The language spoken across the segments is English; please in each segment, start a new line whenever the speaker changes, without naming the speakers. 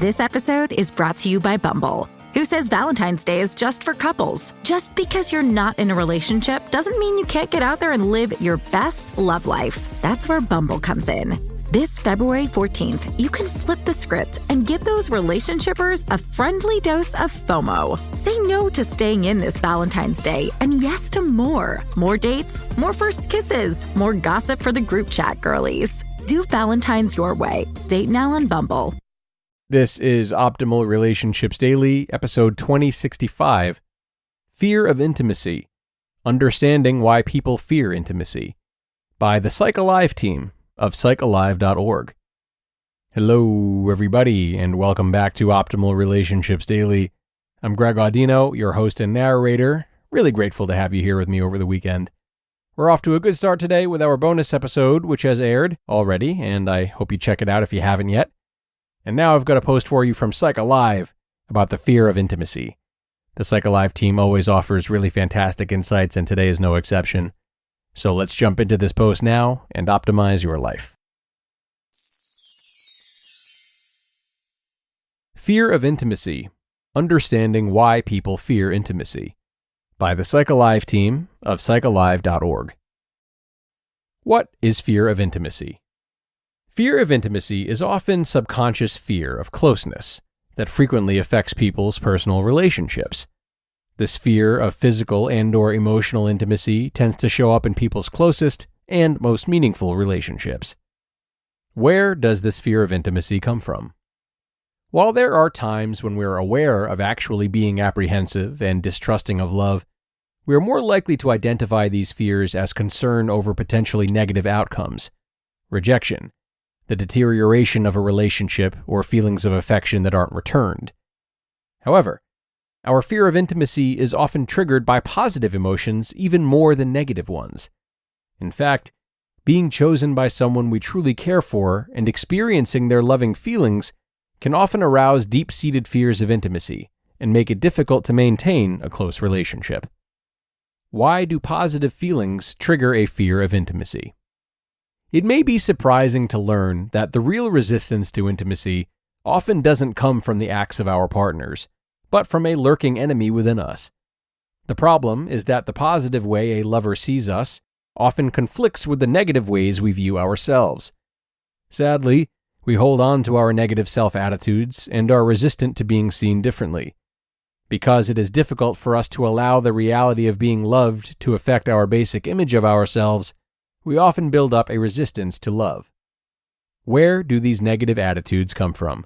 This episode is brought to you by Bumble, who says Valentine's Day is just for couples. Just because you're not in a relationship doesn't mean you can't get out there and live your best love life. That's where Bumble comes in. This February 14th, you can flip the script and give those relationshipers a friendly dose of FOMO. Say no to staying in this Valentine's Day and yes to more. More dates, more first kisses, more gossip for the group chat girlies. Do Valentine's your way. Date now on Bumble.
This is Optimal Relationships Daily, episode 2065, Fear of Intimacy, Understanding Why People Fear Intimacy, by the Psych Alive Team of psychalive.org. Hello, everybody, and welcome back to Optimal Relationships Daily. I'm Greg Audino, your host and narrator. Really grateful to have you here with me over the weekend. We're off to a good start today with our bonus episode, which has aired already, and I hope you check it out if you haven't yet. And now I've got a post for you from Psych Alive about the fear of intimacy. The Psych Alive team always offers really fantastic insights, and today is no exception. So let's jump into this post now and optimize your life. Fear of Intimacy, Understanding Why People Fear Intimacy, by the Psych Alive team of psychalive.org. What is fear of intimacy? Fear of intimacy is often subconscious fear of closeness that frequently affects people's personal relationships. This fear of physical and/or emotional intimacy tends to show up in people's closest and most meaningful relationships. Where does this fear of intimacy come from? While there are times when we're aware of actually being apprehensive and distrusting of love, we are more likely to identify these fears as concern over potentially negative outcomes, rejection, the deterioration of a relationship, or feelings of affection that aren't returned. However, our fear of intimacy is often triggered by positive emotions even more than negative ones. In fact, being chosen by someone we truly care for and experiencing their loving feelings can often arouse deep-seated fears of intimacy and make it difficult to maintain a close relationship. Why do positive feelings trigger a fear of intimacy? It may be surprising to learn that the real resistance to intimacy often doesn't come from the acts of our partners, but from a lurking enemy within us. The problem is that the positive way a lover sees us often conflicts with the negative ways we view ourselves. Sadly, we hold on to our negative self-attitudes and are resistant to being seen differently. Because it is difficult for us to allow the reality of being loved to affect our basic image of ourselves, we often build up a resistance to love. Where do these negative attitudes come from?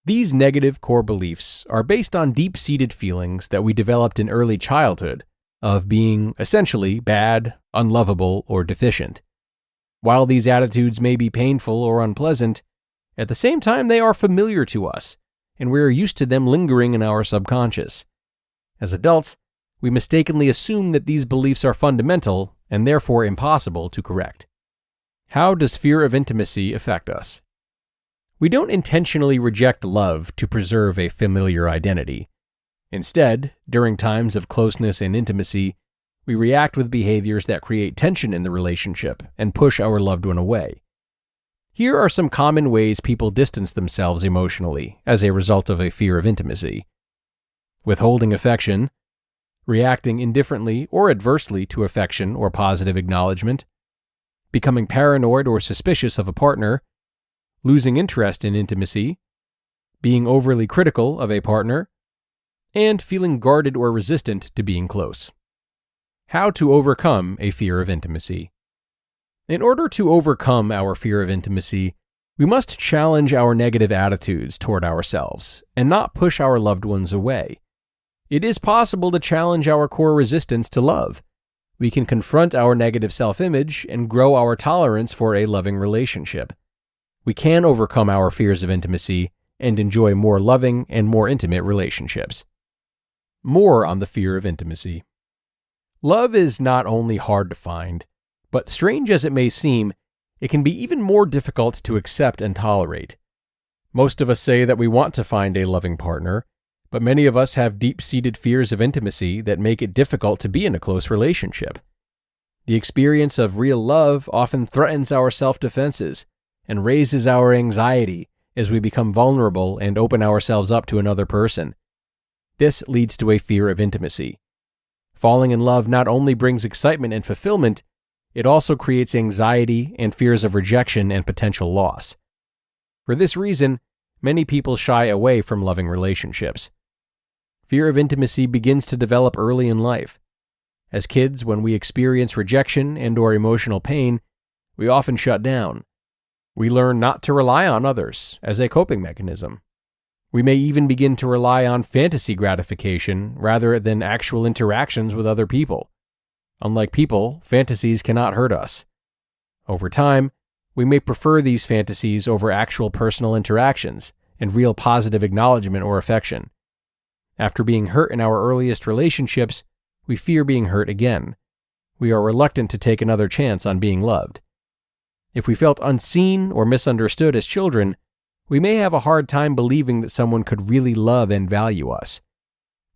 These negative core beliefs are based on deep-seated feelings that we developed in early childhood of being essentially bad, unlovable, or deficient. While these attitudes may be painful or unpleasant, at the same time they are familiar to us, and we are used to them lingering in our subconscious. As adults, we mistakenly assume that these beliefs are fundamental and therefore impossible to correct. How does fear of intimacy affect us? We don't intentionally reject love to preserve a familiar identity. Instead, during times of closeness and intimacy, we react with behaviors that create tension in the relationship and push our loved one away. Here are some common ways people distance themselves emotionally as a result of a fear of intimacy: withholding affection, reacting indifferently or adversely to affection or positive acknowledgement, becoming paranoid or suspicious of a partner, losing interest in intimacy, being overly critical of a partner, and feeling guarded or resistant to being close. How to overcome a fear of intimacy. In order to overcome our fear of intimacy, we must challenge our negative attitudes toward ourselves and not push our loved ones away. It is possible to challenge our core resistance to love. We can confront our negative self-image and grow our tolerance for a loving relationship. We can overcome our fears of intimacy and enjoy more loving and more intimate relationships. More on the fear of intimacy. Love is not only hard to find, but strange as it may seem, it can be even more difficult to accept and tolerate. Most of us say that we want to find a loving partner, but many of us have deep-seated fears of intimacy that make it difficult to be in a close relationship. The experience of real love often threatens our self-defenses and raises our anxiety as we become vulnerable and open ourselves up to another person. This leads to a fear of intimacy. Falling in love not only brings excitement and fulfillment, it also creates anxiety and fears of rejection and potential loss. For this reason, many people shy away from loving relationships. Fear of intimacy begins to develop early in life. As kids, when we experience rejection and/or emotional pain, we often shut down. We learn not to rely on others as a coping mechanism. We may even begin to rely on fantasy gratification rather than actual interactions with other people. Unlike people, fantasies cannot hurt us. Over time, we may prefer these fantasies over actual personal interactions and real positive acknowledgement or affection. After being hurt in our earliest relationships, we fear being hurt again. We are reluctant to take another chance on being loved. If we felt unseen or misunderstood as children, we may have a hard time believing that someone could really love and value us.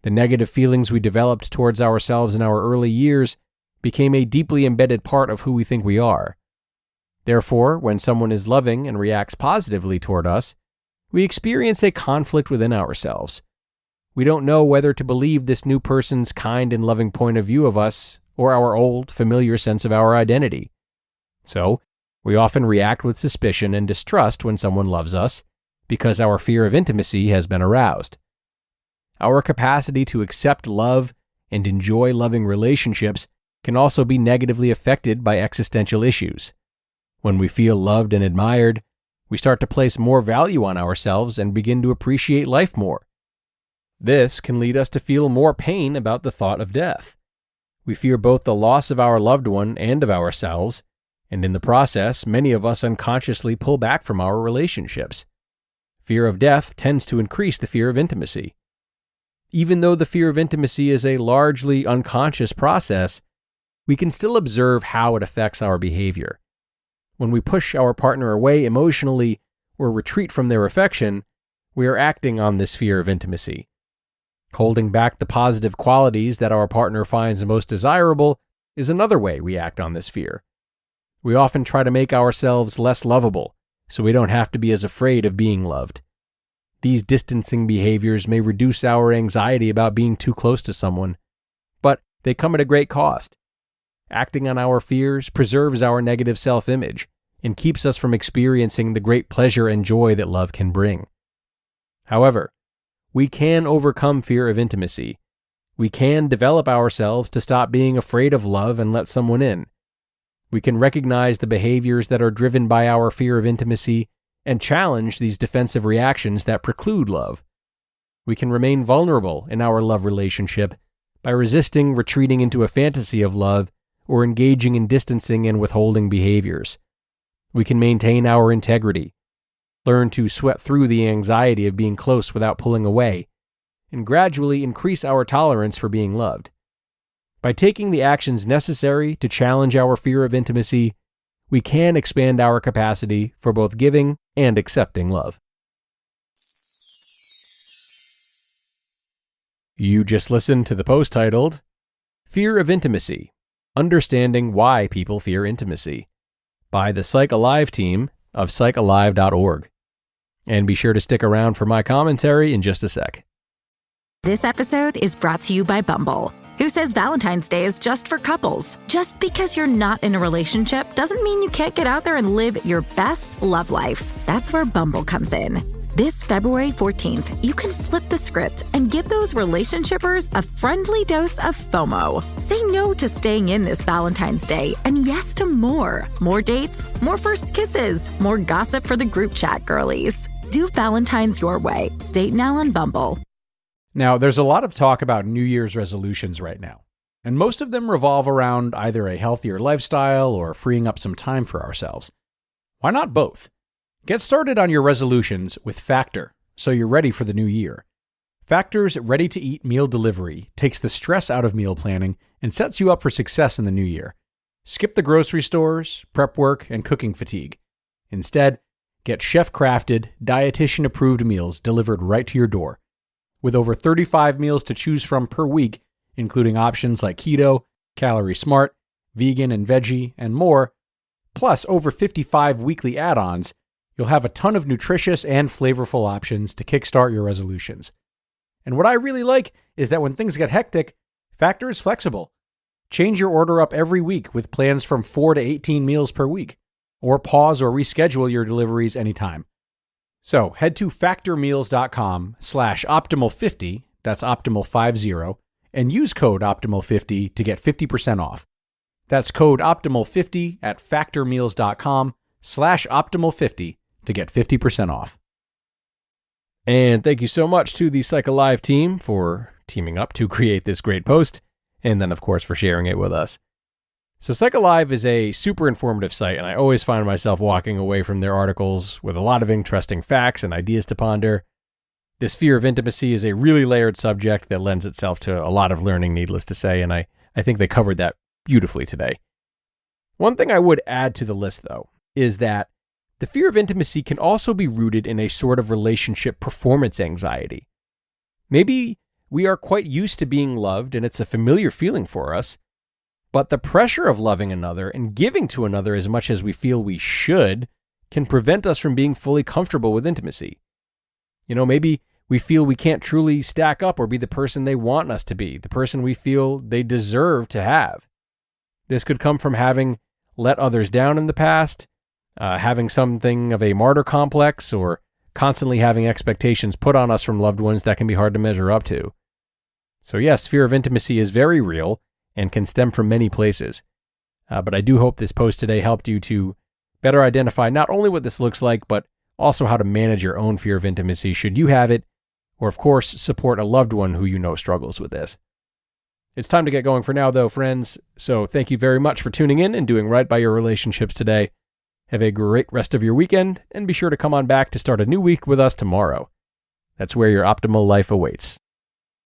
The negative feelings we developed towards ourselves in our early years became a deeply embedded part of who we think we are. Therefore, when someone is loving and reacts positively toward us, we experience a conflict within ourselves. We don't know whether to believe this new person's kind and loving point of view of us or our old, familiar sense of our identity. So, we often react with suspicion and distrust when someone loves us because our fear of intimacy has been aroused. Our capacity to accept love and enjoy loving relationships can also be negatively affected by existential issues. When we feel loved and admired, we start to place more value on ourselves and begin to appreciate life more. This can lead us to feel more pain about the thought of death. We fear both the loss of our loved one and of ourselves, and in the process, many of us unconsciously pull back from our relationships. Fear of death tends to increase the fear of intimacy. Even though the fear of intimacy is a largely unconscious process, we can still observe how it affects our behavior. When we push our partner away emotionally or retreat from their affection, we are acting on this fear of intimacy. Holding back the positive qualities that our partner finds most desirable is another way we act on this fear. We often try to make ourselves less lovable, so we don't have to be as afraid of being loved. These distancing behaviors may reduce our anxiety about being too close to someone, but they come at a great cost. Acting on our fears preserves our negative self-image and keeps us from experiencing the great pleasure and joy that love can bring. However, we can overcome fear of intimacy. We can develop ourselves to stop being afraid of love and let someone in. We can recognize the behaviors that are driven by our fear of intimacy and challenge these defensive reactions that preclude love. We can remain vulnerable in our love relationship by resisting retreating into a fantasy of love or engaging in distancing and withholding behaviors. We can maintain our integrity, learn to sweat through the anxiety of being close without pulling away, and gradually increase our tolerance for being loved. By taking the actions necessary to challenge our fear of intimacy, we can expand our capacity for both giving and accepting love. You just listened to the post titled, Fear of Intimacy: Understanding Why People Fear Intimacy, by the Psych Alive Team of psychalive.org. And be sure to stick around for my commentary in just a sec.
This episode is brought to you by Bumble, who says Valentine's Day is just for couples. Just because you're not in a relationship doesn't mean you can't get out there and live your best love life. That's where Bumble comes in. This February 14th, you can flip the script and give those relationshippers a friendly dose of FOMO. Say no to staying in this Valentine's Day and yes to more. More dates, more first kisses, more gossip for the group chat girlies. Do Valentine's your way. Date now on Bumble.
Now, there's a lot of talk about New Year's resolutions right now, and most of them revolve around either a healthier lifestyle or freeing up some time for ourselves. Why not both? Get started on your resolutions with Factor, so you're ready for the new year. Factor's ready-to-eat meal delivery takes the stress out of meal planning and sets you up for success in the new year. Skip the grocery stores, prep work, and cooking fatigue. Instead, get chef-crafted, dietitian-approved meals delivered right to your door. With over 35 meals to choose from per week, including options like keto, calorie smart, vegan and veggie, and more, plus over 55 weekly add-ons, You'll have a ton of nutritious and flavorful options to kickstart your resolutions. And what I really like is that when things get hectic, Factor is flexible. Change your order up every week with plans from 4 to 18 meals per week, or pause or reschedule your deliveries anytime. So head to factormeals.com/optimal50, that's optimal50, and use code optimal50 to get 50% off. That's code optimal50 at factormeals.com/optimal50 to get 50% off.
And thank you so much to the Psych Alive team for teaming up to create this great post, and then, of course, for sharing it with us. So Psych Alive is a super informative site, and I always find myself walking away from their articles with a lot of interesting facts and ideas to ponder. This fear of intimacy is a really layered subject that lends itself to a lot of learning, needless to say, and I think they covered that beautifully today. One thing I would add to the list, though, is that the fear of intimacy can also be rooted in a sort of relationship performance anxiety. Maybe we are quite used to being loved, and it's a familiar feeling for us, but the pressure of loving another and giving to another as much as we feel we should can prevent us from being fully comfortable with intimacy. Maybe we feel we can't truly stack up or be the person they want us to be, the person we feel they deserve to have. This could come from having let others down in the past, having something of a martyr complex, or constantly having expectations put on us from loved ones that can be hard to measure up to. So yes, fear of intimacy is very real and can stem from many places. But I do hope this post today helped you to better identify not only what this looks like, but also how to manage your own fear of intimacy should you have it, or of course, support a loved one who you know struggles with this. It's time to get going for now, though, friends. So thank you very much for tuning in and doing right by your relationships today. Have a great rest of your weekend, and be sure to come on back to start a new week with us tomorrow. That's where your optimal life awaits.